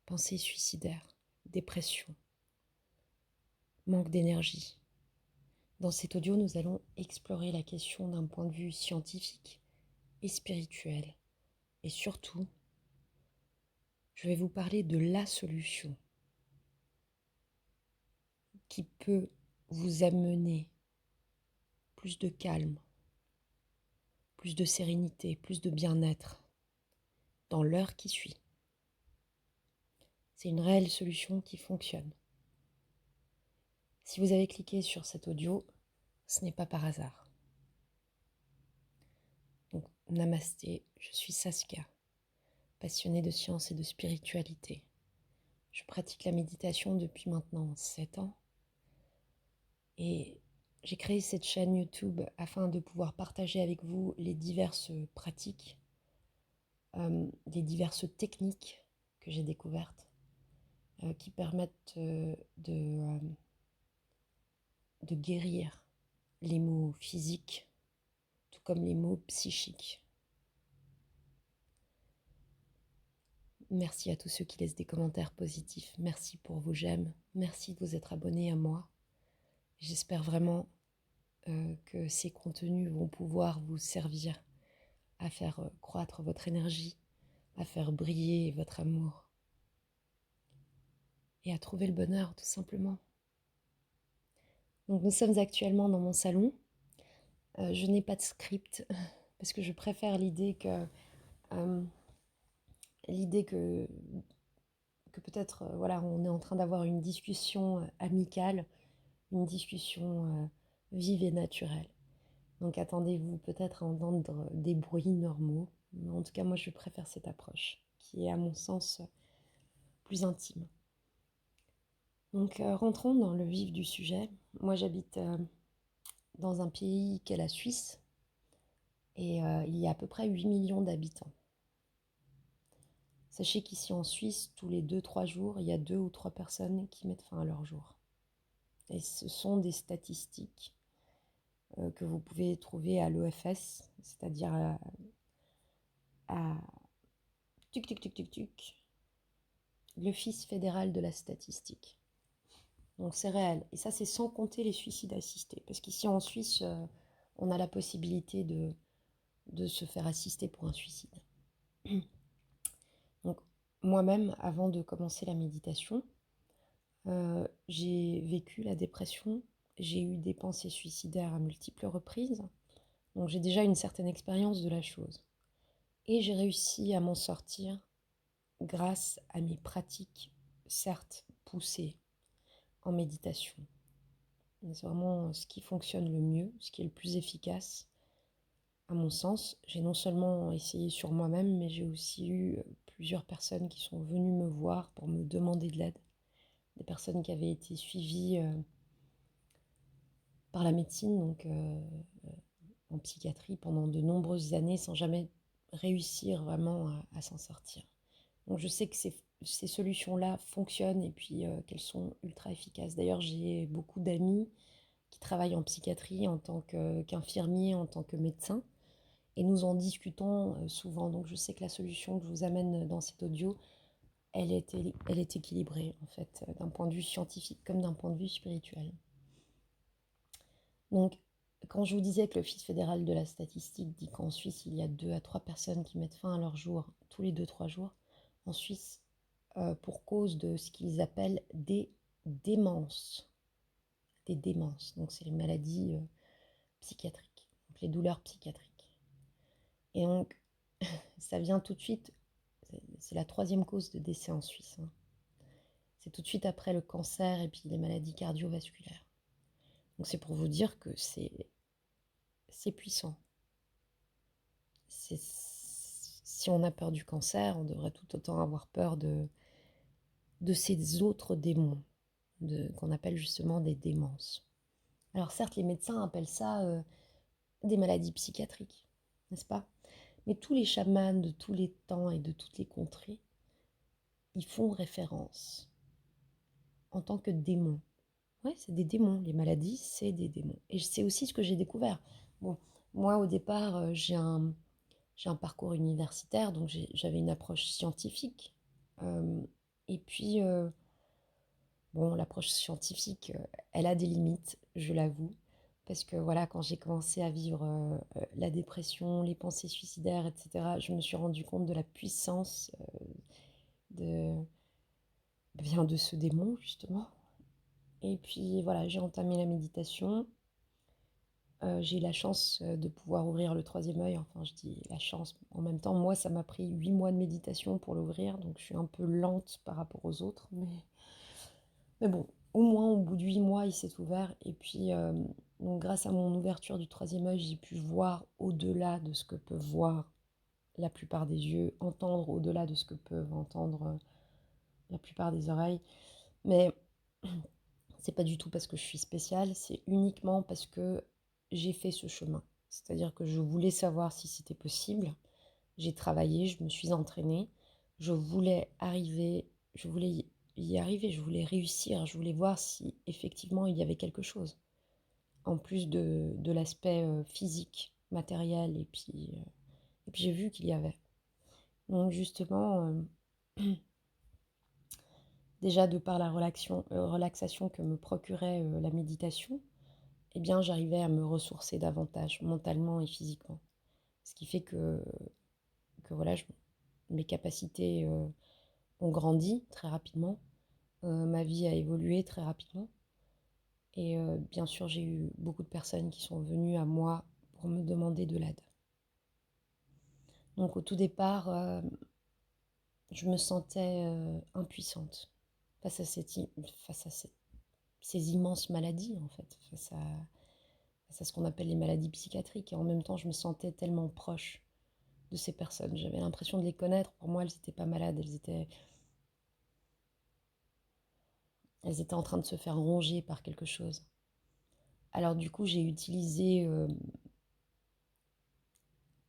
pensées suicidaires, dépression, manque d'énergie. Dans cet audio, nous allons explorer la question d'un point de vue scientifique et spirituel. Et surtout, je vais vous parler de la solution qui peut vous amener plus de calme, plus de sérénité, plus de bien-être dans l'heure qui suit. C'est une réelle solution qui fonctionne. Si vous avez cliqué sur cet audio, ce n'est pas par hasard. Donc, namasté, je suis Saskia, passionnée de science et de spiritualité. Je pratique la méditation depuis maintenant 7 ans et j'ai créé cette chaîne YouTube afin de pouvoir partager avec vous les diverses pratiques, les diverses techniques que j'ai découvertes qui permettent de guérir les maux physiques tout comme les maux psychiques. Merci à tous ceux qui laissent des commentaires positifs. Merci pour vos j'aime. Merci de vous être abonnés à moi. J'espère vraiment que ces contenus vont pouvoir vous servir à faire croître votre énergie, à faire briller votre amour et à trouver le bonheur tout simplement. Donc nous sommes actuellement dans mon salon. Je n'ai pas de script parce que je préfère l'idée que peut-être voilà, on est en train d'avoir une discussion amicale, une discussion vive et naturelle. Donc attendez-vous peut-être à entendre des bruits normaux. Mais en tout cas, moi, je préfère cette approche qui est, à mon sens, plus intime. Donc rentrons dans le vif du sujet. Moi, j'habite dans un pays qu'est la Suisse et il y a à peu près 8 millions d'habitants. Sachez qu'ici en Suisse, tous les 2-3 jours, il y a 2 ou 3 personnes qui mettent fin à leur jour. Et ce sont des statistiques que vous pouvez trouver à l'OFS, c'est-à-dire à l'Office fédéral de la statistique. Donc c'est réel. Et ça, c'est sans compter les suicides assistés. Parce qu'ici en Suisse, on a la possibilité de se faire assister pour un suicide. Donc moi-même, avant de commencer la méditation, j'ai vécu la dépression. J'ai eu des pensées suicidaires à multiples reprises. Donc j'ai déjà une certaine expérience de la chose. Et j'ai réussi à m'en sortir grâce à mes pratiques, certes poussées, en méditation. C'est vraiment ce qui fonctionne le mieux, ce qui est le plus efficace. À mon sens, j'ai non seulement essayé sur moi-même, mais j'ai aussi eu plusieurs personnes qui sont venues me voir pour me demander de l'aide. Des personnes qui avaient été suivies par la médecine, donc en psychiatrie pendant de nombreuses années sans jamais réussir vraiment à s'en sortir. Donc je sais que ces solutions-là fonctionnent et puis qu'elles sont ultra efficaces. D'ailleurs, j'ai beaucoup d'amis qui travaillent en psychiatrie en tant qu'infirmiers, en tant que médecins, et nous en discutons souvent. Donc je sais que la solution que je vous amène dans cet audio, elle est équilibrée en fait, d'un point de vue scientifique comme d'un point de vue spirituel. Donc quand je vous disais que l'Office fédéral de la statistique dit qu'en Suisse, il y a 2 à 3 personnes qui mettent fin à leur jour tous les 2-3 jours, en Suisse, pour cause de ce qu'ils appellent des démences. Des démences, donc c'est les maladies psychiatriques, donc les douleurs psychiatriques. Et donc, ça vient tout de suite, c'est la 3e cause de décès en Suisse. Hein. C'est tout de suite après le cancer et puis les maladies cardiovasculaires. Donc c'est pour vous dire que c'est puissant. Si on a peur du cancer, on devrait tout autant avoir peur de ces autres démons, qu'on appelle justement des démences. Alors certes, les médecins appellent ça des maladies psychiatriques, n'est-ce pas? Mais tous les chamans de tous les temps et de toutes les contrées, ils font référence en tant que démons. Ouais, c'est des démons. Les maladies, c'est des démons. Et c'est aussi ce que j'ai découvert. Bon, moi, au départ, j'ai un parcours universitaire, donc j'avais une approche scientifique Et puis, bon, l'approche scientifique, elle a des limites, je l'avoue. Parce que voilà, quand j'ai commencé à vivre la dépression, les pensées suicidaires, etc., je me suis rendu compte de la puissance de, bien, de ce démon, justement. Et puis voilà, j'ai entamé la méditation. J'ai eu la chance de pouvoir ouvrir le troisième œil. Enfin, je dis la chance. En même temps, moi, ça m'a pris 8 mois de méditation pour l'ouvrir. Donc, je suis un peu lente par rapport aux autres. Mais bon, au moins, au bout de 8 mois, il s'est ouvert. Et puis, donc, grâce à mon ouverture du troisième œil, j'ai pu voir au-delà de ce que peuvent voir la plupart des yeux, entendre au-delà de ce que peuvent entendre la plupart des oreilles. Mais c'est pas du tout parce que je suis spéciale, c'est uniquement parce que j'ai fait ce chemin. C'est-à-dire que je voulais savoir si c'était possible. J'ai travaillé, je me suis entraînée. Je voulais arriver, je voulais y arriver, je voulais réussir, je voulais voir si effectivement il y avait quelque chose. En plus de l'aspect physique, matériel, et puis j'ai vu qu'il y avait. Donc justement, déjà de par la relaxation que me procurait la méditation, eh bien j'arrivais à me ressourcer davantage mentalement et physiquement. Ce qui fait que voilà, mes capacités ont grandi très rapidement, ma vie a évolué très rapidement. Et bien sûr, j'ai eu beaucoup de personnes qui sont venues à moi pour me demander de l'aide. Donc au tout départ, je me sentais impuissante face à, face à ces immenses maladies, en fait, face à ce qu'on appelle les maladies psychiatriques. Et en même temps, je me sentais tellement proche de ces personnes. J'avais l'impression de les connaître. Pour moi, elles n'étaient pas malades, elles étaient en train de se faire ronger par quelque chose. Alors du coup, j'ai utilisé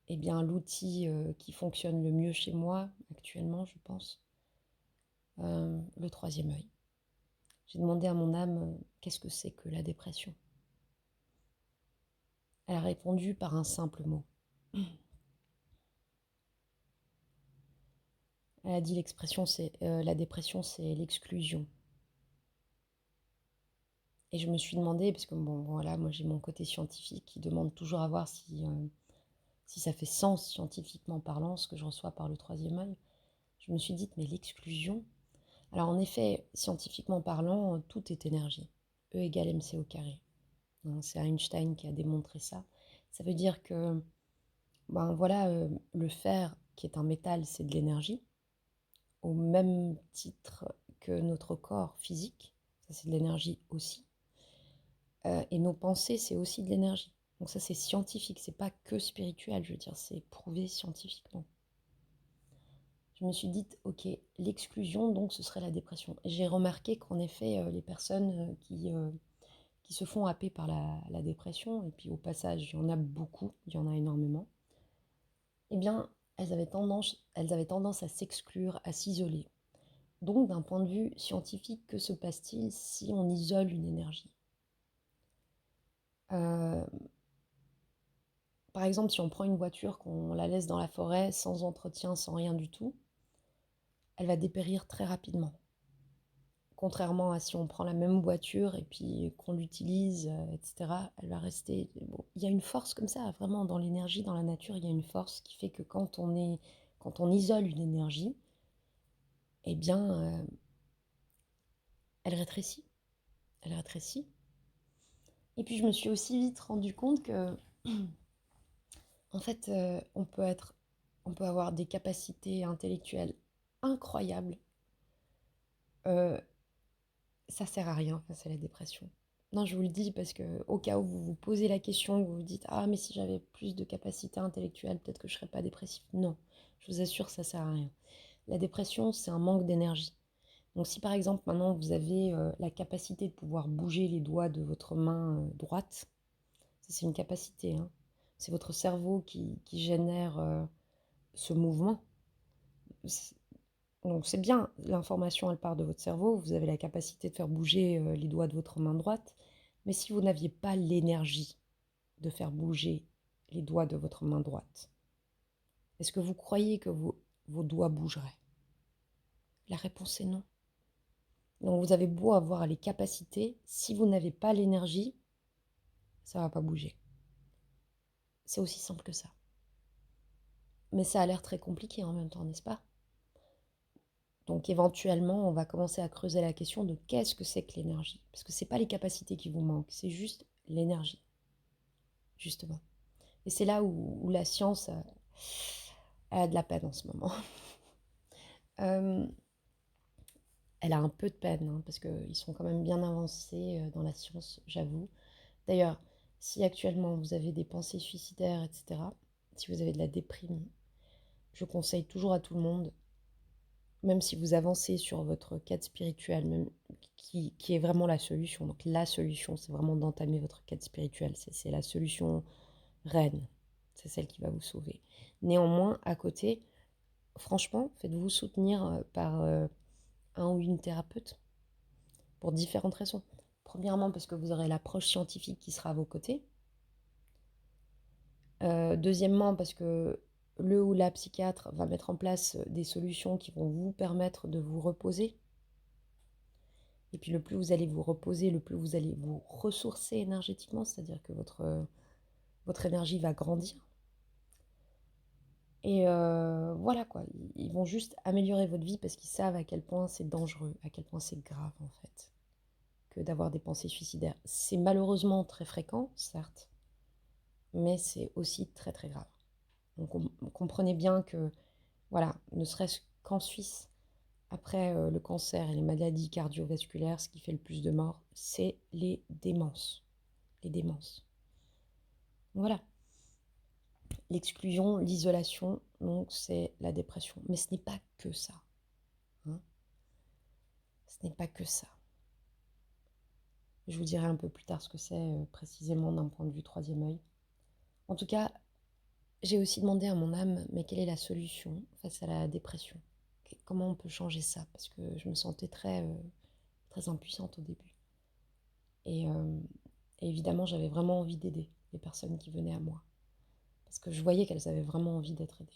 eh bien, l'outil qui fonctionne le mieux chez moi actuellement, je pense, le troisième œil. J'ai demandé à mon âme qu'est-ce que c'est que la dépression. Elle a répondu par un simple mot. Elle a dit l'expression, c'est la dépression, c'est l'exclusion. Et je me suis demandé, parce que bon, voilà, moi j'ai mon côté scientifique qui demande toujours à voir si ça fait sens scientifiquement parlant, ce que je reçois par le troisième œil. Je me suis dit, mais l'exclusion. Alors en effet, scientifiquement parlant, tout est énergie. E égale mc au carré. C'est Einstein qui a démontré ça. Ça veut dire que ben voilà, le fer, qui est un métal, c'est de l'énergie, au même titre que notre corps physique, ça c'est de l'énergie aussi. Et nos pensées, c'est aussi de l'énergie. Donc ça c'est scientifique, c'est pas que spirituel, je veux dire, c'est prouvé scientifiquement. Je me suis dit, ok, l'exclusion, donc ce serait la dépression. Et j'ai remarqué qu'en effet, les personnes qui se font happer par la dépression, et puis au passage, il y en a beaucoup, il y en a énormément, eh bien, elles avaient tendance à s'exclure, à s'isoler. Donc, d'un point de vue scientifique, que se passe-t-il si on isole une énergie? euh, Par exemple, si on prend une voiture, qu'on la laisse dans la forêt, sans entretien, sans rien du tout, elle va dépérir très rapidement. Contrairement à si on prend la même voiture et puis qu'on l'utilise, etc., elle va rester... Bon, il y a une force comme ça, vraiment, dans l'énergie, dans la nature, il y a une force qui fait que quand on isole une énergie, eh bien, elle rétrécit. Elle rétrécit. Et puis je me suis aussi vite rendu compte que, en fait, on peut avoir des capacités intellectuelles incroyables. Euh, Ça sert à rien face à la dépression. Non, je vous le dis parce que au cas où vous vous posez la question, vous vous dites ah mais si j'avais plus de capacités intellectuelles, peut-être que je serais pas dépressif. Non, je vous assure, ça sert à rien. La dépression, c'est un manque d'énergie. Donc si par exemple maintenant vous avez la capacité de pouvoir bouger les doigts de votre main droite, ça c'est une capacité, hein. C'est votre cerveau qui génère ce mouvement. Donc c'est bien, l'information elle part de votre cerveau, vous avez la capacité de faire bouger les doigts de votre main droite, mais si vous n'aviez pas l'énergie de faire bouger les doigts de votre main droite, est-ce que vous croyez que vos doigts bougeraient? La réponse est non. Donc vous avez beau avoir les capacités, si vous n'avez pas l'énergie, ça ne va pas bouger. C'est aussi simple que ça. Mais ça a l'air très compliqué en même temps, n'est-ce pas? Donc éventuellement, on va commencer à creuser la question de qu'est-ce que c'est que l'énergie. Parce que ce n'est pas les capacités qui vous manquent, c'est juste l'énergie, justement. Et c'est là où la science a de la peine en ce moment. Euh, elle a un peu de peine, hein, parce qu'ils sont quand même bien avancés dans la science, j'avoue. D'ailleurs, si actuellement vous avez des pensées suicidaires, etc., si vous avez de la déprime, je conseille toujours à tout le monde, même si vous avancez sur votre quête spirituelle, même, qui est vraiment la solution. Donc la solution, c'est vraiment d'entamer votre quête spirituelle. C'est la solution reine. C'est celle qui va vous sauver. Néanmoins, à côté, franchement, faites-vous soutenir par un ou une thérapeute pour différentes raisons. Premièrement, parce que vous aurez l'approche scientifique qui sera à vos côtés. Deuxièmement, parce que le ou la psychiatre va mettre en place des solutions qui vont vous permettre de vous reposer. Et puis le plus vous allez vous reposer, le plus vous allez vous ressourcer énergétiquement, c'est-à-dire que votre énergie va grandir. Et voilà quoi, ils vont juste améliorer votre vie parce qu'ils savent à quel point c'est dangereux, à quel point c'est grave en fait, que d'avoir des pensées suicidaires. C'est malheureusement très fréquent, certes, mais c'est aussi très très grave. Donc comprenez bien que, voilà, ne serait-ce qu'en Suisse, après le cancer et les maladies cardiovasculaires, ce qui fait le plus de morts, c'est les démences. Les démences. Voilà. L'exclusion, l'isolation, donc c'est la dépression. Mais ce n'est pas que ça. Hein. Ce n'est pas que ça. Je vous dirai un peu plus tard ce que c'est précisément d'un point de vue troisième œil. En tout cas, j'ai aussi demandé à mon âme, mais quelle est la solution face à la dépression? Comment on peut changer ça? Parce que je me sentais très impuissante au début. Et évidemment, j'avais vraiment envie d'aider les personnes qui venaient à moi. Parce que je voyais qu'elles avaient vraiment envie d'être aidées.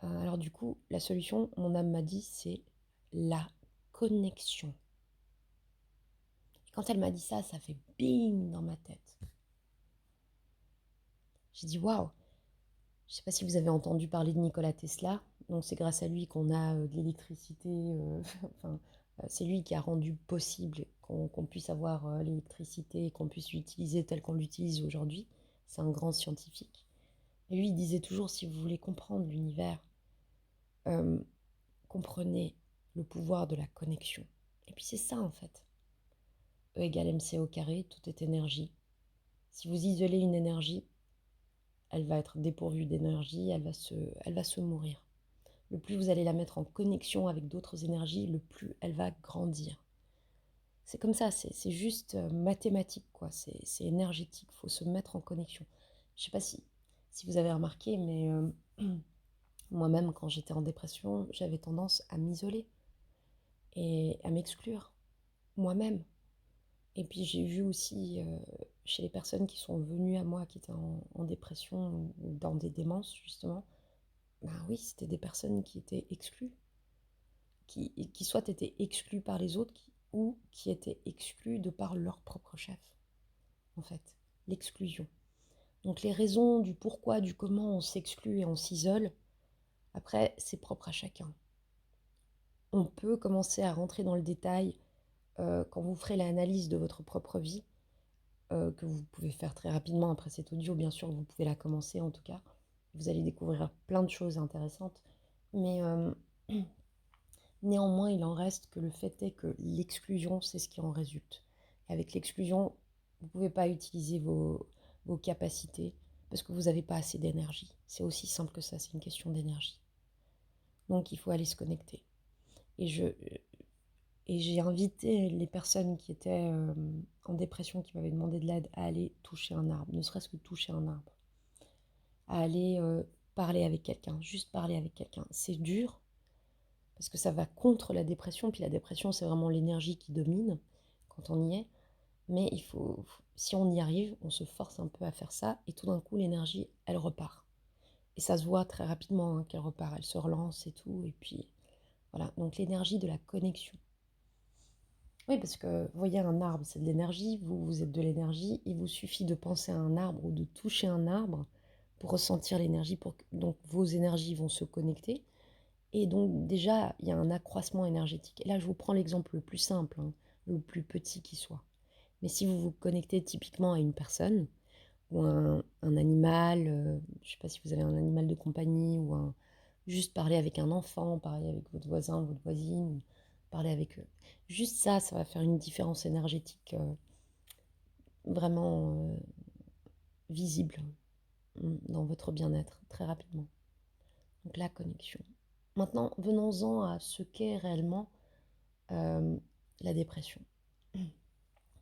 Alors du coup, la solution, mon âme m'a dit, c'est la connexion. Et quand elle m'a dit ça, ça fait bing dans ma tête. J'ai dit, waouh, je ne sais pas si vous avez entendu parler de Nikola Tesla. Donc c'est grâce à lui qu'on a de l'électricité. Enfin, c'est lui qui a rendu possible qu'on puisse avoir l'électricité et qu'on puisse l'utiliser telle qu'on l'utilise aujourd'hui. C'est un grand scientifique. Et lui, il disait toujours, si vous voulez comprendre l'univers, euh, comprenez le pouvoir de la connexion. Et puis c'est ça en fait. E égale mc au carré, tout est énergie. Si vous isolez une énergie, elle va être dépourvue d'énergie, elle va se mourir. Le plus vous allez la mettre en connexion avec d'autres énergies, le plus elle va grandir. C'est comme ça, c'est juste mathématique, quoi. C'est énergétique, il faut se mettre en connexion. Je ne sais pas si vous avez remarqué, mais moi-même, quand j'étais en dépression, j'avais tendance à m'isoler et à m'exclure, moi-même. Et puis j'ai vu aussi chez les personnes qui sont venues à moi, qui étaient en dépression ou dans des démences, justement, ben oui, c'était des personnes qui étaient exclues, qui soit étaient exclues par les autres, ou qui étaient exclues de par leur propre chef, en fait, l'exclusion. Donc les raisons du pourquoi, du comment on s'exclut et on s'isole, après, c'est propre à chacun. On peut commencer à rentrer dans le détail quand vous ferez l'analyse de votre propre vie, que vous pouvez faire très rapidement après cet audio. Bien sûr, vous pouvez la commencer en tout cas. Vous allez découvrir plein de choses intéressantes. Mais néanmoins, il en reste que le fait est que l'exclusion, c'est ce qui en résulte. Et avec l'exclusion, vous ne pouvez pas utiliser vos capacités parce que vous n'avez pas assez d'énergie. C'est aussi simple que ça, c'est une question d'énergie. Donc il faut aller se connecter. Et j'ai invité les personnes qui étaient en dépression, qui m'avaient demandé de l'aide, à aller toucher un arbre, ne serait-ce que toucher un arbre, à aller parler avec quelqu'un, juste parler avec quelqu'un. C'est dur, parce que ça va contre la dépression, puis la dépression, c'est vraiment l'énergie qui domine quand on y est, mais si on y arrive, on se force un peu à faire ça, et tout d'un coup, l'énergie, elle repart. Et ça se voit très rapidement qu'elle repart, elle se relance et tout, et puis Voilà, donc l'énergie de la connexion. Oui, parce que, vous voyez, un arbre, c'est de l'énergie, vous êtes de l'énergie, il vous suffit de penser à un arbre ou de toucher un arbre pour ressentir l'énergie, donc vos énergies vont se connecter. Et donc déjà, il y a un accroissement énergétique. Et là, je vous prends l'exemple le plus simple, hein, le plus petit qui soit. Mais si vous vous connectez typiquement à une personne ou un animal, je ne sais pas si vous avez un animal de compagnie ou juste parler avec un enfant, parler avec votre voisin, votre voisine, parler avec eux. Juste ça, ça va faire une différence énergétique vraiment visible dans votre bien-être très rapidement. Donc la connexion. Maintenant, venons-en à ce qu'est réellement la dépression.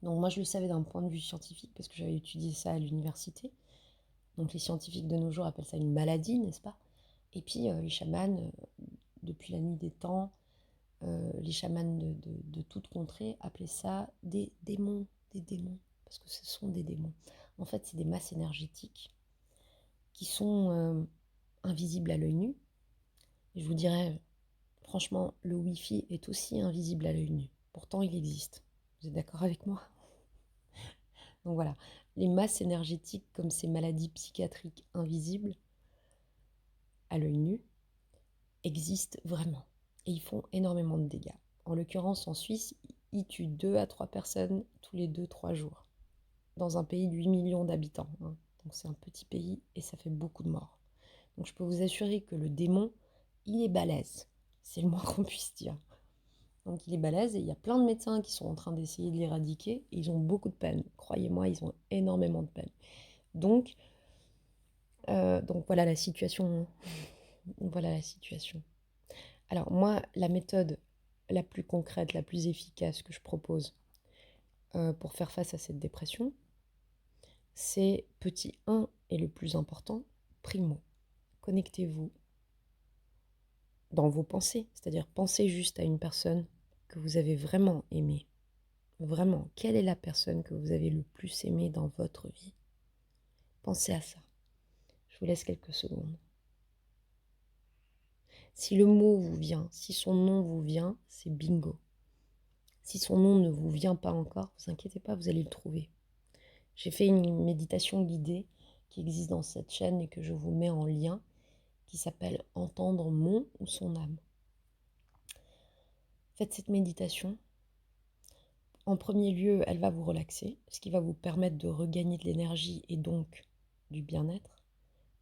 Donc moi, je le savais d'un point de vue scientifique parce que j'avais étudié ça à l'université. Donc les scientifiques de nos jours appellent ça une maladie, n'est-ce pas? Et puis les chamans, depuis la nuit des temps, les chamans de toute contrée appelaient ça des démons, parce que ce sont des démons. En fait, c'est des masses énergétiques qui sont invisibles à l'œil nu. Et je vous dirais, franchement, le Wi-Fi est aussi invisible à l'œil nu. Pourtant, il existe. Vous êtes d'accord avec moi? Donc voilà, les masses énergétiques comme ces maladies psychiatriques invisibles à l'œil nu existent vraiment. Et ils font énormément de dégâts. En l'occurrence, en Suisse, ils tuent 2 à 3 personnes tous les 2-3 jours. Dans un pays de 8 millions d'habitants, hein. Donc c'est un petit pays et ça fait beaucoup de morts. Donc je peux vous assurer que le démon, il est balèze. C'est le moins qu'on puisse dire. Donc il est balèze et il y a plein de médecins qui sont en train d'essayer de l'éradiquer et ils ont beaucoup de peine. Croyez-moi, ils ont énormément de peine. Donc voilà la situation. Voilà la situation. Alors moi, la méthode la plus concrète, la plus efficace que je propose pour faire face à cette dépression, c'est petit 1 et le plus important, primo. Connectez-vous dans vos pensées, c'est-à-dire pensez juste à une personne que vous avez vraiment aimée. Vraiment, quelle est la personne que vous avez le plus aimée dans votre vie? Pensez à ça. Je vous laisse quelques secondes. Si le mot vous vient, si son nom vous vient, c'est bingo. Si son nom ne vous vient pas encore, ne vous inquiétez pas, vous allez le trouver. J'ai fait une méditation guidée qui existe dans cette chaîne et que je vous mets en lien, qui s'appelle Entendre mon ou son âme. Faites cette méditation. En premier lieu, elle va vous relaxer, ce qui va vous permettre de regagner de l'énergie et donc du bien-être.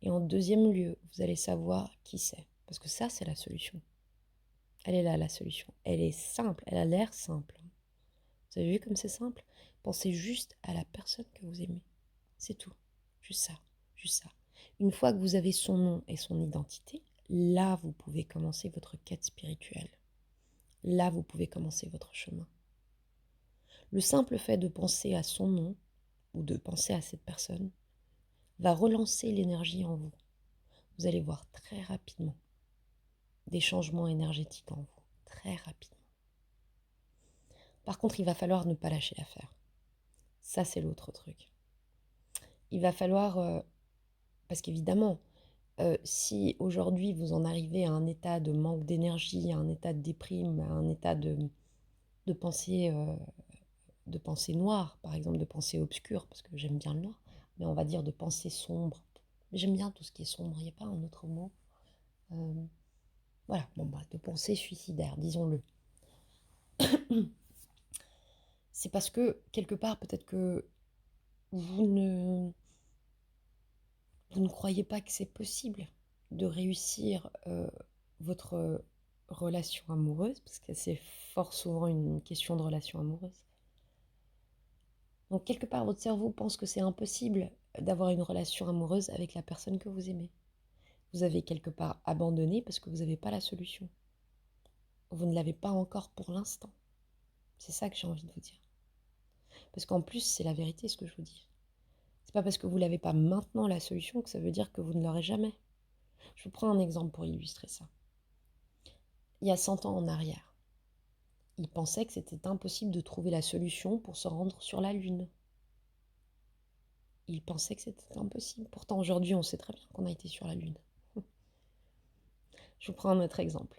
Et en deuxième lieu, vous allez savoir qui c'est. Parce que ça, c'est la solution. Elle est là, la solution. Elle est simple, elle a l'air simple. Vous avez vu comme c'est simple? Pensez juste à la personne que vous aimez. C'est tout. Juste ça, juste ça. Une fois que vous avez son nom et son identité, là, vous pouvez commencer votre quête spirituelle. Là, vous pouvez commencer votre chemin. Le simple fait de penser à son nom ou de penser à cette personne va relancer l'énergie en vous. Vous allez voir très rapidement des changements énergétiques en vous, très rapidement. Par contre, il va falloir ne pas lâcher l'affaire. Ça, c'est l'autre truc. Il va falloir, parce qu'évidemment, si aujourd'hui vous en arrivez à un état de manque d'énergie, à un état de déprime, à un état de pensée, de pensée noire, par exemple de pensée obscure, parce que j'aime bien le noir, mais on va dire de pensée sombre. J'aime bien tout ce qui est sombre, il n'y a pas un autre mot. Voilà, bon, bah, de pensée suicidaire, disons-le. C'est parce que, quelque part, peut-être que vous ne, vous ne croyez pas que c'est possible de réussir votre relation amoureuse, parce que c'est fort souvent une question de relation amoureuse. Donc quelque part, votre cerveau pense que c'est impossible d'avoir une relation amoureuse avec la personne que vous aimez. Vous avez quelque part abandonné parce que vous n'avez pas la solution. Vous ne l'avez pas encore pour l'instant. C'est ça que j'ai envie de vous dire. Parce qu'en plus, c'est la vérité ce que je vous dis. C'est pas parce que vous n'avez pas maintenant la solution que ça veut dire que vous ne l'aurez jamais. Je vous prends un exemple pour illustrer ça. Il y a 100 ans en arrière, ils pensaient que c'était impossible de trouver la solution pour se rendre sur la Lune. Ils pensaient que c'était impossible. Pourtant, aujourd'hui, on sait très bien qu'on a été sur la Lune. Je vous prends un autre exemple.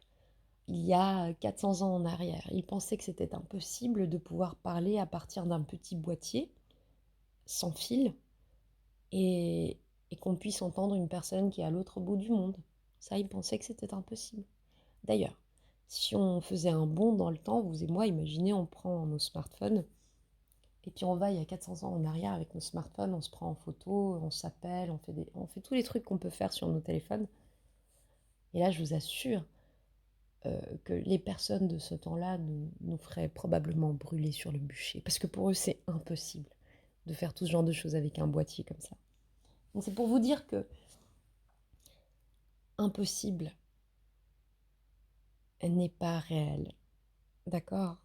il y a 400 ans en arrière. Il pensait que c'était impossible de pouvoir parler à partir d'un petit boîtier sans fil et, et qu'on puisse entendre une personne qui est à l'autre bout du monde. Ça, il pensait que c'était impossible. D'ailleurs, si on faisait un bond dans le temps, vous et moi, imaginez, on prend nos smartphones et puis on va il y a 400 ans en arrière avec nos smartphones, on se prend en photo, on s'appelle, on fait tous les trucs qu'on peut faire sur nos téléphones. Et là, je vous assure que les personnes de ce temps-là nous feraient probablement brûler sur le bûcher. Parce que pour eux, c'est impossible de faire tout ce genre de choses avec un boîtier comme ça. Donc c'est pour vous dire que impossible n'est pas réel. D'accord?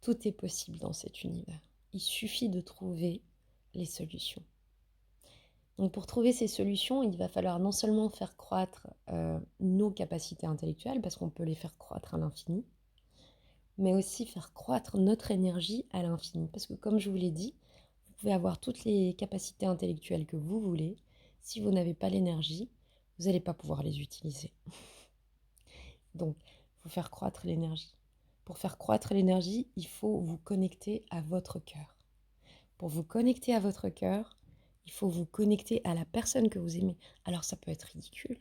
Tout est possible dans cet univers. Il suffit de trouver les solutions. Donc pour trouver ces solutions, il va falloir non seulement faire croître nos capacités intellectuelles, parce qu'on peut les faire croître à l'infini, mais aussi faire croître notre énergie à l'infini. Parce que comme je vous l'ai dit, vous pouvez avoir toutes les capacités intellectuelles que vous voulez. Si vous n'avez pas l'énergie, vous n'allez pas pouvoir les utiliser. Donc, il faut faire croître l'énergie. Pour faire croître l'énergie, il faut vous connecter à votre cœur. Pour vous connecter à votre cœur, il faut vous connecter à la personne que vous aimez. Alors, ça peut être ridicule.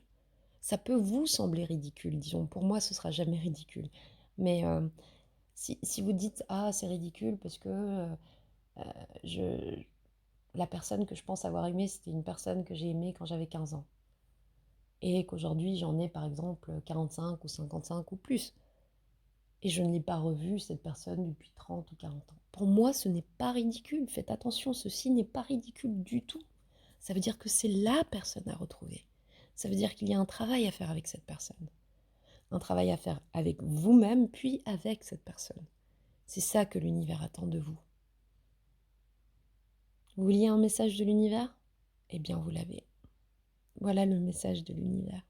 Ça peut vous sembler ridicule, disons. Pour moi, ce sera jamais ridicule. Mais si vous dites, ah, c'est ridicule parce que je, la personne que je pense avoir aimée, c'était une personne que j'ai aimée quand j'avais 15 ans. Et qu'aujourd'hui, j'en ai par exemple 45 ou 55 ou plus. Et je ne l'ai pas revue, cette personne, depuis 30 ou 40 ans. Pour moi, ce n'est pas ridicule. Faites attention, ceci n'est pas ridicule du tout. Ça veut dire que c'est la personne à retrouver. Ça veut dire qu'il y a un travail à faire avec cette personne. Un travail à faire avec vous-même, puis avec cette personne. C'est ça que l'univers attend de vous. Vous vouliez un message de l'univers? Eh bien, vous l'avez. Voilà le message de l'univers.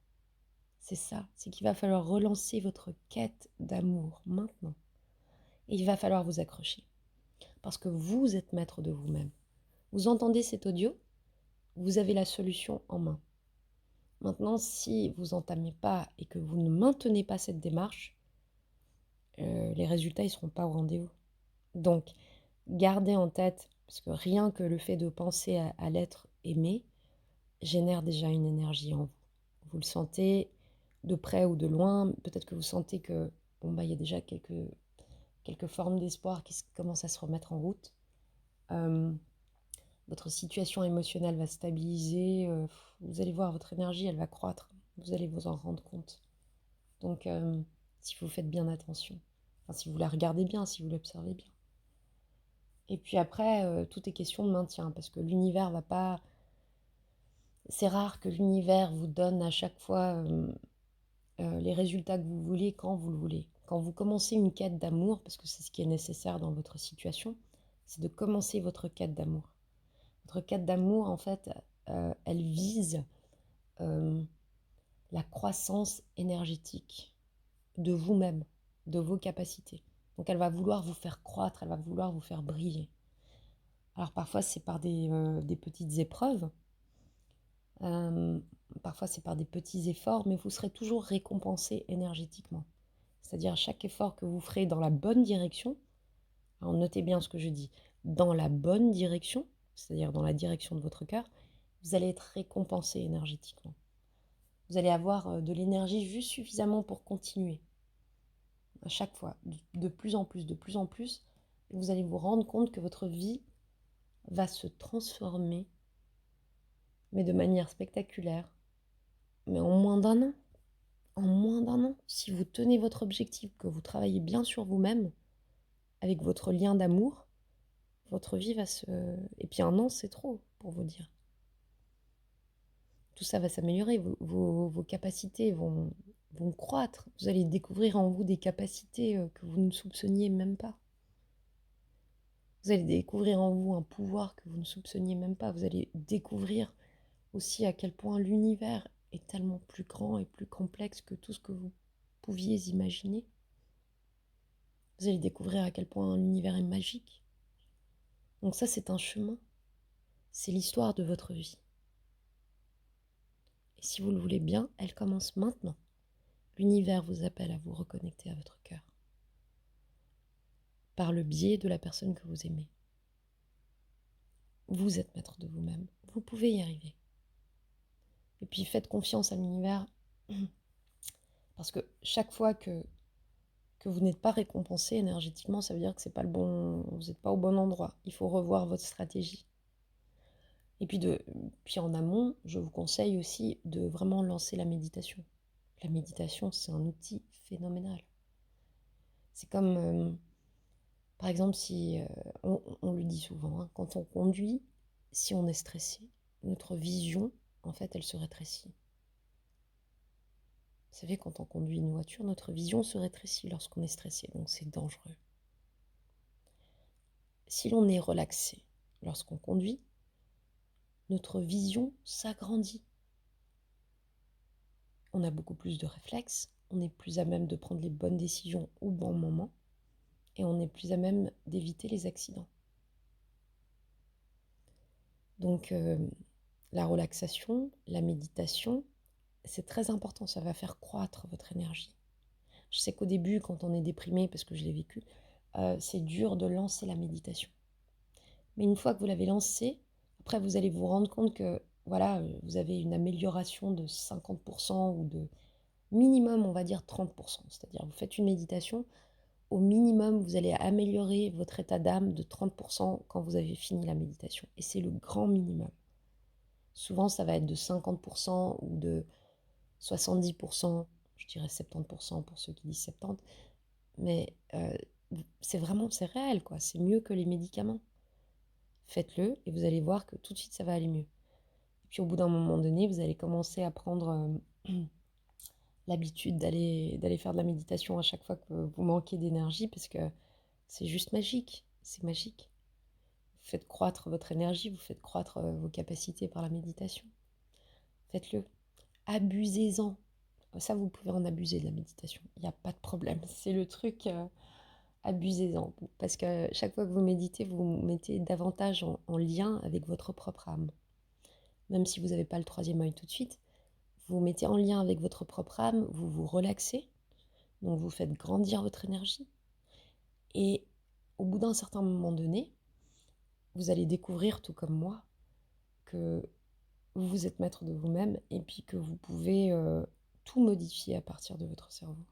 C'est ça, c'est qu'il va falloir relancer votre quête d'amour maintenant. Et il va falloir vous accrocher. Parce que vous êtes maître de vous-même. Vous entendez cet audio? Vous avez la solution en main. Maintenant, si vous n'entamez pas et que vous ne maintenez pas cette démarche, les résultats ne seront pas au rendez-vous. Donc, gardez en tête, parce que rien que le fait de penser à l'être aimé génère déjà une énergie en vous. Vous le sentez de près ou de loin, peut-être que vous sentez que bon, bah, y a déjà quelques formes d'espoir qui commencent à se remettre en route. Votre situation émotionnelle va stabiliser, vous allez voir, votre énergie, elle va croître, vous allez vous en rendre compte. Donc, si vous faites bien attention, enfin, si vous la regardez bien, si vous l'observez bien. Et puis après, tout est question de maintien, parce que l'univers va pas... C'est rare que l'univers vous donne à chaque fois les résultats que vous voulez quand vous le voulez. Quand vous commencez une quête d'amour, parce que c'est ce qui est nécessaire dans votre situation, c'est de commencer votre quête d'amour. Votre quête d'amour, en fait, elle vise la croissance énergétique de vous-même, de vos capacités. Donc elle va vouloir vous faire croître, elle va vouloir vous faire briller. Alors parfois c'est par des petites épreuves, parfois c'est par des petits efforts, mais vous serez toujours récompensé énergétiquement. C'est-à-dire chaque effort que vous ferez dans la bonne direction, alors notez bien ce que je dis, dans la bonne direction, c'est-à-dire dans la direction de votre cœur, vous allez être récompensé énergétiquement. Vous allez avoir de l'énergie juste suffisamment pour continuer. À chaque fois, de plus en plus, de plus en plus, et vous allez vous rendre compte que votre vie va se transformer, mais de manière spectaculaire, mais en moins d'un an. En moins d'un an, si vous tenez votre objectif, que vous travaillez bien sur vous-même, avec votre lien d'amour, votre vie va se... Et puis un an, c'est trop, pour vous dire. Tout ça va s'améliorer, vos capacités vont croître. Vous allez découvrir en vous des capacités que vous ne soupçonniez même pas. Vous allez découvrir en vous un pouvoir que vous ne soupçonniez même pas. Vous allez découvrir aussi à quel point l'univers est tellement plus grand et plus complexe que tout ce que vous pouviez imaginer. Vous allez découvrir à quel point l'univers est magique. Donc ça, c'est un chemin. C'est l'histoire de votre vie. Et si vous le voulez bien, elle commence maintenant. L'univers vous appelle à vous reconnecter à votre cœur par le biais de la personne que vous aimez. Vous êtes maître de vous-même. Vous pouvez y arriver. Et puis faites confiance à l'univers parce que chaque fois que vous n'êtes pas récompensé énergétiquement, ça veut dire que c'est pas le bon, vous n'êtes pas au bon endroit. Il faut revoir votre stratégie. Et puis en amont, je vous conseille aussi de vraiment lancer la méditation. La méditation, c'est un outil phénoménal. C'est comme, par exemple, si on le dit souvent, hein, quand on conduit, si on est stressé, notre vision, en fait, elle se rétrécit. Vous savez, quand on conduit une voiture, notre vision se rétrécit lorsqu'on est stressé, donc c'est dangereux. Si l'on est relaxé lorsqu'on conduit, notre vision s'agrandit. On a beaucoup plus de réflexes, on est plus à même de prendre les bonnes décisions au bon moment, et on est plus à même d'éviter les accidents. Donc la relaxation, la méditation, c'est très important, ça va faire croître votre énergie. Je sais qu'au début, quand on est déprimé, parce que je l'ai vécu, c'est dur de lancer la méditation. Mais une fois que vous l'avez lancée, après vous allez vous rendre compte que voilà, vous avez une amélioration de 50% ou de minimum, on va dire 30%. C'est-à-dire vous faites une méditation, au minimum, vous allez améliorer votre état d'âme de 30% quand vous avez fini la méditation. Et c'est le grand minimum. Souvent, ça va être de 50% ou de 70%, je dirais 70% pour ceux qui disent 70%, mais c'est réel, quoi. C'est mieux que les médicaments. Faites-le et vous allez voir que tout de suite, ça va aller mieux. Et puis au bout d'un moment donné, vous allez commencer à prendre l'habitude d'aller faire de la méditation à chaque fois que vous manquez d'énergie, parce que c'est juste magique, c'est magique. Vous faites croître votre énergie, vous faites croître vos capacités par la méditation. Faites-le. Abusez-en. Ça, vous pouvez en abuser de la méditation. Il n'y a pas de problème. C'est le truc, abusez-en. Parce que chaque fois que vous méditez, vous vous mettez davantage en lien avec votre propre âme. Même si vous n'avez pas le troisième œil tout de suite, vous vous mettez en lien avec votre propre âme, vous vous relaxez, donc vous faites grandir votre énergie. Et au bout d'un certain moment donné, vous allez découvrir, tout comme moi, que vous êtes maître de vous-même et puis que vous pouvez tout modifier à partir de votre cerveau.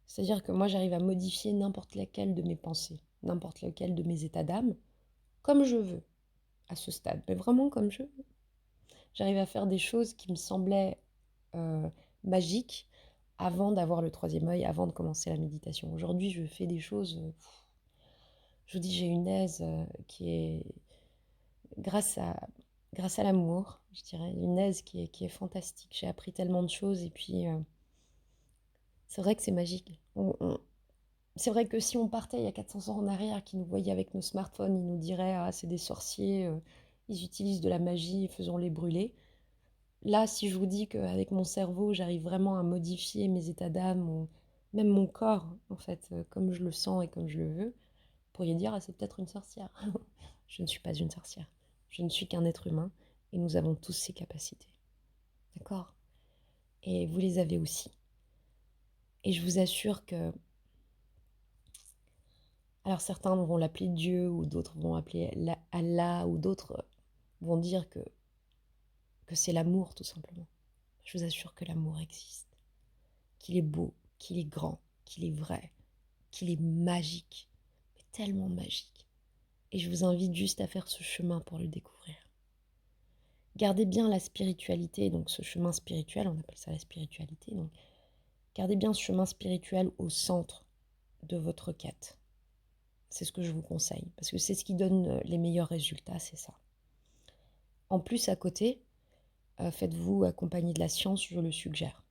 C'est-à-dire que moi, j'arrive à modifier n'importe laquelle de mes pensées, n'importe lequel de mes états d'âme, comme je veux, à ce stade, mais vraiment comme je veux. J'arrive à faire des choses qui me semblaient magiques avant d'avoir le troisième œil, avant de commencer la méditation. Aujourd'hui, je fais des choses... je vous dis, j'ai une aise qui est... Grâce à l'amour, je dirais, une aise qui est fantastique. J'ai appris tellement de choses et puis c'est vrai que c'est magique. C'est vrai que si on partait il y a 400 ans en arrière, qui nous voyaient avec nos smartphones, ils nous diraient ah, c'est des sorciers, ils utilisent de la magie, faisons-les brûler. Là, si je vous dis qu'avec mon cerveau, j'arrive vraiment à modifier mes états d'âme, même mon corps, en fait, comme je le sens et comme je le veux, vous pourriez dire ah, c'est peut-être une sorcière. Je ne suis pas une sorcière. Je ne suis qu'un être humain et nous avons tous ces capacités. D'accord? Et vous les avez aussi. Et je vous assure que... Alors certains vont l'appeler Dieu, ou d'autres vont appeler Allah, ou d'autres vont dire que c'est l'amour tout simplement. Je vous assure que l'amour existe, qu'il est beau, qu'il est grand, qu'il est vrai, qu'il est magique, mais tellement magique. Et je vous invite juste à faire ce chemin pour le découvrir. Gardez bien la spiritualité, donc ce chemin spirituel, on appelle ça la spiritualité, donc gardez bien ce chemin spirituel au centre de votre quête. C'est ce que je vous conseille, parce que c'est ce qui donne les meilleurs résultats, c'est ça. En plus, à côté, faites-vous accompagner de la science, je le suggère.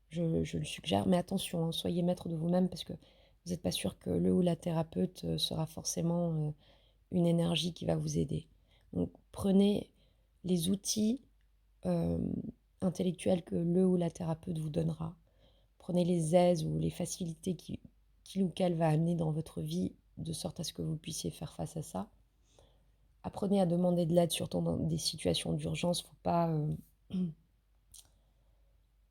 Je le suggère, mais attention, hein, soyez maître de vous-même, parce que vous n'êtes pas sûr que le ou la thérapeute sera forcément une énergie qui va vous aider. Donc prenez les outils intellectuels que le ou la thérapeute vous donnera. Prenez les aises ou les facilités qu'il ou qu'elle va amener dans votre vie, de sorte à ce que vous puissiez faire face à ça. Apprenez à demander de l'aide, surtout dans des situations d'urgence. Faut pas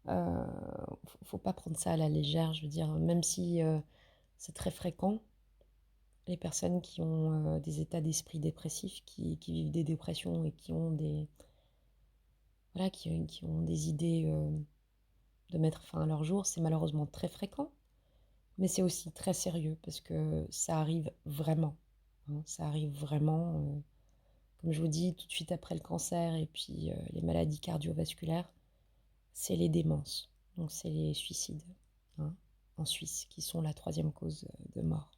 Faut pas prendre ça à la légère, je veux dire, même si c'est très fréquent, les personnes qui ont des états d'esprit dépressifs, qui vivent des dépressions et qui ont des, voilà, qui ont des idées de mettre fin à leur jour, c'est malheureusement très fréquent, mais c'est aussi très sérieux parce que ça arrive vraiment, hein, ça arrive vraiment, comme je vous dis, tout de suite après le cancer et puis les maladies cardiovasculaires, c'est les démences, donc c'est les suicides, hein, en Suisse, qui sont la troisième cause de mort.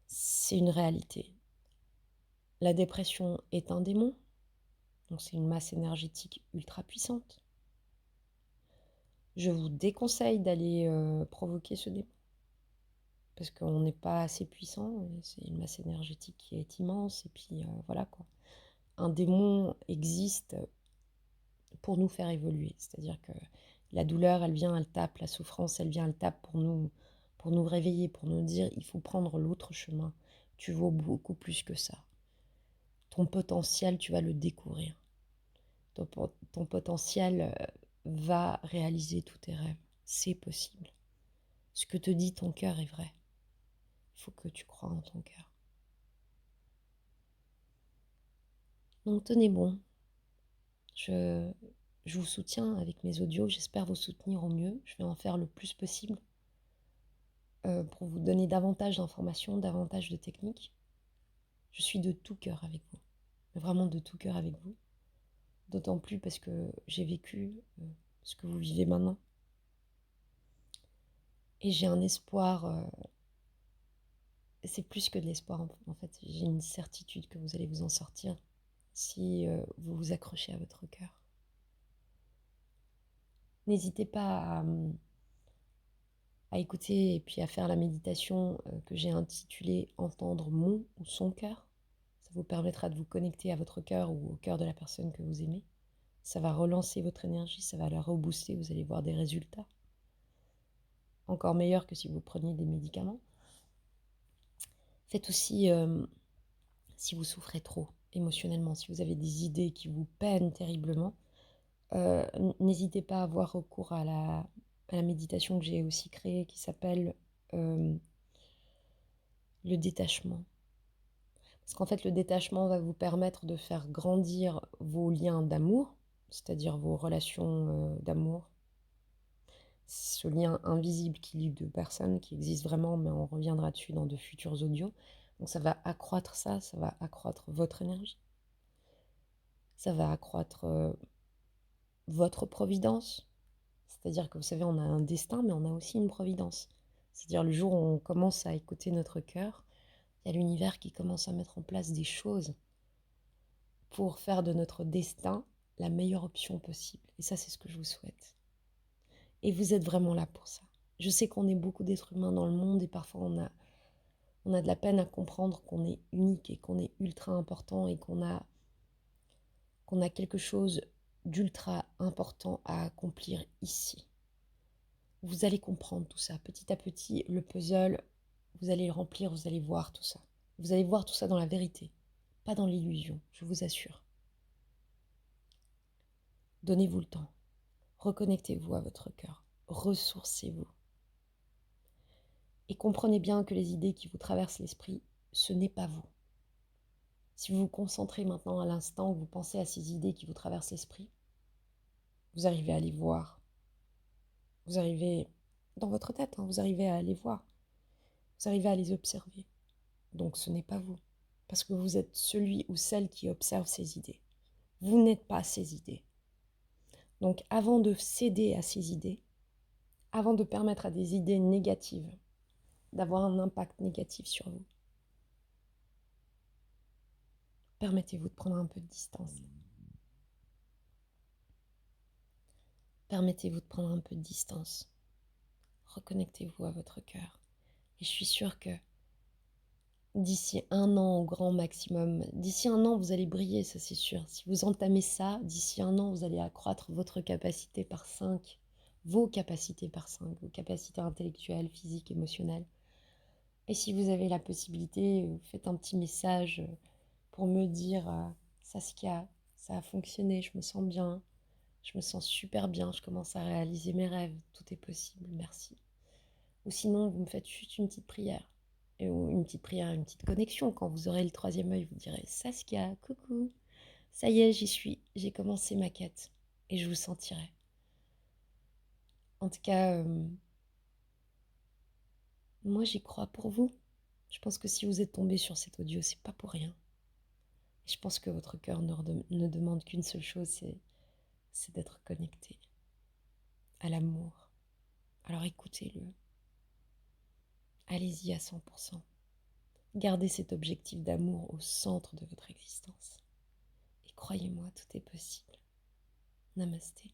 C'est une réalité. La dépression est un démon, donc c'est une masse énergétique ultra puissante. Je vous déconseille d'aller provoquer ce démon, parce qu'on n'est pas assez puissant, c'est une masse énergétique qui est immense, et puis voilà quoi. Un démon existe pour nous faire évoluer, c'est-à-dire que la douleur, elle vient, elle tape, la souffrance, elle vient, elle tape pour nous réveiller, pour nous dire, il faut prendre l'autre chemin, tu vaux beaucoup plus que ça. Ton potentiel, tu vas le découvrir. Ton potentiel va réaliser tous tes rêves. C'est possible. Ce que te dit ton cœur est vrai. Il faut que tu crois en ton cœur. Donc tenez bon. Je vous soutiens avec mes audios. J'espère vous soutenir au mieux. Je vais en faire le plus possible pour vous donner davantage d'informations, davantage de techniques. Je suis de tout cœur avec vous. Vraiment de tout cœur avec vous. D'autant plus parce que j'ai vécu ce que vous vivez maintenant. Et j'ai un espoir, c'est plus que de l'espoir en fait, j'ai une certitude que vous allez vous en sortir si vous vous accrochez à votre cœur. N'hésitez pas à écouter et puis à faire la méditation que j'ai intitulée « Entendre mon ou son cœur ». Ça vous permettra de vous connecter à votre cœur ou au cœur de la personne que vous aimez. Ça va relancer votre énergie, ça va la rebooster, vous allez voir des résultats encore meilleurs que si vous preniez des médicaments. Faites aussi, si vous souffrez trop émotionnellement, si vous avez des idées qui vous peinent terriblement, n'hésitez pas à avoir recours à la méditation que j'ai aussi créée qui s'appelle le détachement. Parce qu'en fait, le détachement va vous permettre de faire grandir vos liens d'amour, c'est-à-dire vos relations d'amour. Ce lien invisible qui lie deux personnes, qui existe vraiment, mais on reviendra dessus dans de futurs audios. Donc ça va accroître ça va accroître votre énergie. Ça va accroître votre providence. C'est-à-dire que vous savez, on a un destin, mais on a aussi une providence. C'est-à-dire le jour où on commence à écouter notre cœur, il y a l'univers qui commence à mettre en place des choses pour faire de notre destin la meilleure option possible. Et ça, c'est ce que je vous souhaite. Et vous êtes vraiment là pour ça. Je sais qu'on est beaucoup d'êtres humains dans le monde et parfois on a de la peine à comprendre qu'on est unique et qu'on est ultra important et qu'on a quelque chose d'ultra important à accomplir ici. Vous allez comprendre tout ça. Petit à petit, le puzzle, vous allez le remplir, vous allez voir tout ça. Vous allez voir tout ça dans la vérité, pas dans l'illusion, je vous assure. Donnez-vous le temps. Reconnectez-vous à votre cœur. Ressourcez-vous. Et comprenez bien que les idées qui vous traversent l'esprit, ce n'est pas vous. Si vous vous concentrez maintenant à l'instant où vous pensez à ces idées qui vous traversent l'esprit, vous arrivez à les voir. Vous arrivez dans votre tête, hein, vous arrivez à les voir. Vous arrivez à les observer. Donc ce n'est pas vous. Parce que vous êtes celui ou celle qui observe ces idées. Vous n'êtes pas ces idées. Donc avant de céder à ces idées, avant de permettre à des idées négatives d'avoir un impact négatif sur vous, permettez-vous de prendre un peu de distance. Permettez-vous de prendre un peu de distance. Reconnectez-vous à votre cœur. Et je suis sûre que d'ici 1 an au grand maximum, d'ici 1 an, vous allez briller, ça c'est sûr. Si vous entamez ça, d'ici 1 an, vous allez accroître votre capacité par 5, vos capacités par 5, vos capacités intellectuelles, physiques, émotionnelles. Et si vous avez la possibilité, faites un petit message pour me dire Saskia, ça a fonctionné, je me sens bien. Je me sens super bien, je commence à réaliser mes rêves, tout est possible, merci. Ou sinon, vous me faites juste une petite prière. Ou une petite prière, une petite connexion. Quand vous aurez le troisième œil, vous direz Saskia, coucou, ça y est, j'y suis, j'ai commencé ma quête. Et je vous sentirai. En tout cas, moi j'y crois pour vous. Je pense que si vous êtes tombé sur cet audio, c'est pas pour rien. Et je pense que votre cœur ne demande qu'une seule chose, c'est d'être connecté à l'amour. Alors écoutez-le. Allez-y à 100%. Gardez cet objectif d'amour au centre de votre existence. Et croyez-moi, tout est possible. Namasté.